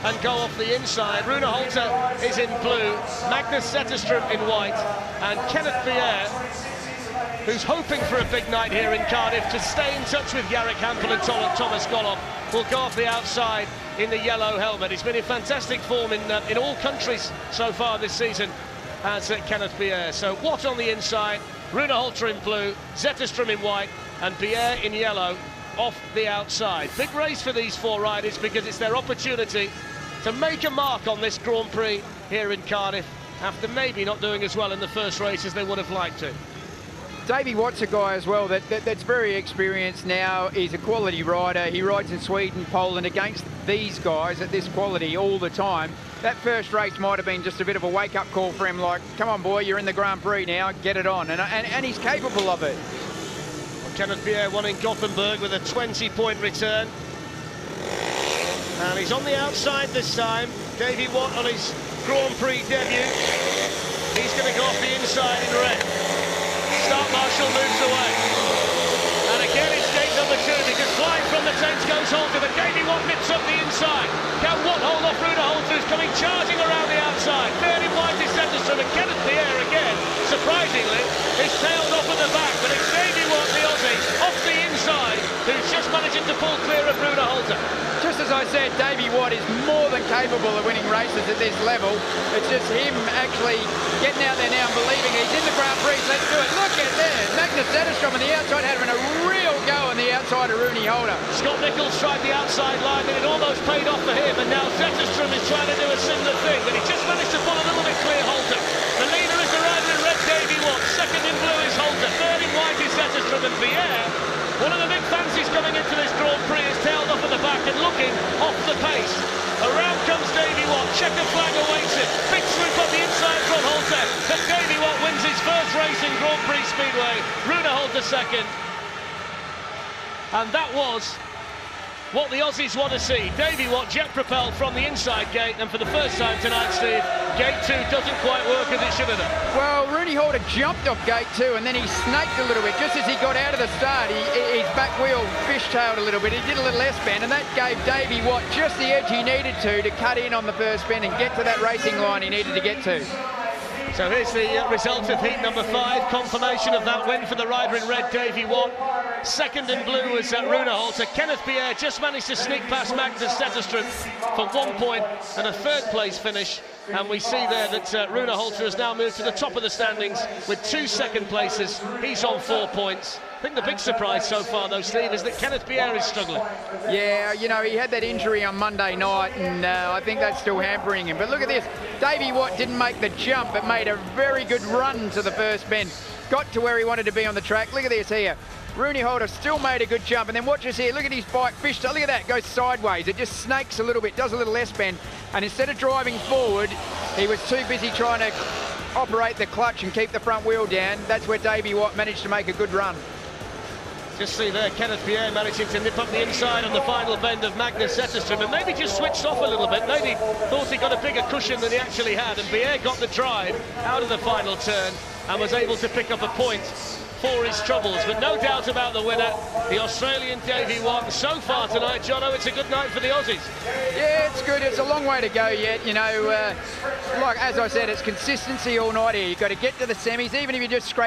and go off the inside. Rune Holte is in blue, Magnus Zetterström in white, and Kenneth Pierre, who's hoping for a big night here in Cardiff to stay in touch with Jarek Hampel and Thomas Golob, will go off the outside in the yellow helmet. He's been in fantastic form in all countries so far this season as Kenneth Pierre. So Watt on the inside, Rune Holte in blue, Zetterström in white, and Pierre in yellow off the outside. Big race for these four riders because it's their opportunity to make a mark on this Grand Prix here in Cardiff after maybe not doing as well in the first race as they would have liked to. Davey Watt's a guy as well that's very experienced now. He's a quality rider. He rides in Sweden, Poland against these guys at this quality all the time. That first race might have been just a bit of a wake-up call for him, like, come on, boy, you're in the Grand Prix now, get it on. And he's capable of it. Well, Kenneth Pierre won in Gothenburg with a 20-point return. And he's on the outside this time. Davey Watt on his Grand Prix debut. He's going to go off the inside in red. Start Marshall moves away. And again it's gate number 2 because flying from the tents goes Holte, but Davey Watt nips up the inside. Can Watt hold off Rune Holte, who's coming charging around the outside? Third in white is Zetterström, and Kenneth Pierre again, surprisingly, is tailed off at the back, but it's Davey Watt, the Aussie, off the inside, who's just managing to pull clear of Rune Holte. Just as I said, Davey Watt is more than capable of winning races at this level. It's just him actually getting out there now and believing he's in the Grand Prix. Let's do it. Look at there. Magnus Zetterström on the outside having a real go on the outside of Rune Holte. Scott Nichols tried the outside line and it almost paid off for him, and now Zetterström is trying to do a similar thing, but he just managed to pull a little bit clear Holte. The leader is the rider in red, Davey Watt. Second in blue is Holte. Third in white is Zetterström, and Pierre, one of the big fancies coming into this Grand Prix, is tailed off at the back and looking off the pace. Around comes Davey Watt, checker flag awaits it. Big swoop on the inside from Holte. But Davey Watt wins his first race in Grand Prix Speedway. Rune Holte second. And that was what the Aussies want to see. Davey Watt jet propelled from the inside gate, and for the first time tonight, Steve, gate 2 doesn't quite work as it should have done. Well, Rune Holte jumped off gate 2 and then he snaked a little bit. Just as he got out of the start, his back wheel fishtailed a little bit. He did a little S-bend, and that gave Davey Watt just the edge he needed to cut in on the first bend and get to that racing line he needed to get to. So here's the result of heat number 5, confirmation of that win for the rider in red, Davey Watt. Second in blue was Rune Holte. Kenneth Pierre just managed to sneak past Magnus Zetterström for 1 point and a third place finish. And we see there that Rune Holte has now moved to the top of the standings with 2 second places. He's on 4 points. I think the big surprise so far, though, Steve, is that Kenneth Pierre is struggling. Yeah, you know, he had that injury on Monday night, and I think that's still hampering him. But look at this. Davey Watt didn't make the jump, but made a very good run to the first bend. Got to where he wanted to be on the track. Look at this here. Rune Holte still made a good jump, and then watch this here. Look at his bike fish. Look at that. Goes sideways. It just snakes a little bit, does a little S-bend, and instead of driving forward, he was too busy trying to operate the clutch and keep the front wheel down. That's where Davey Watt managed to make a good run. Just see there, Kenneth Pierre managing to nip up the inside on the final bend of Magnus Zetterström, and maybe just switched off a little bit. Maybe thought he got a bigger cushion than he actually had, and Pierre got the drive out of the final turn and was able to pick up a point for his troubles. But no doubt about the winner, the Australian Davey Watt. And so far tonight, Jono, it's a good night for the Aussies. Yeah, it's good. It's a long way to go yet. You know, like as I said, it's consistency all night here. You've got to get to the semis, even if you just scrape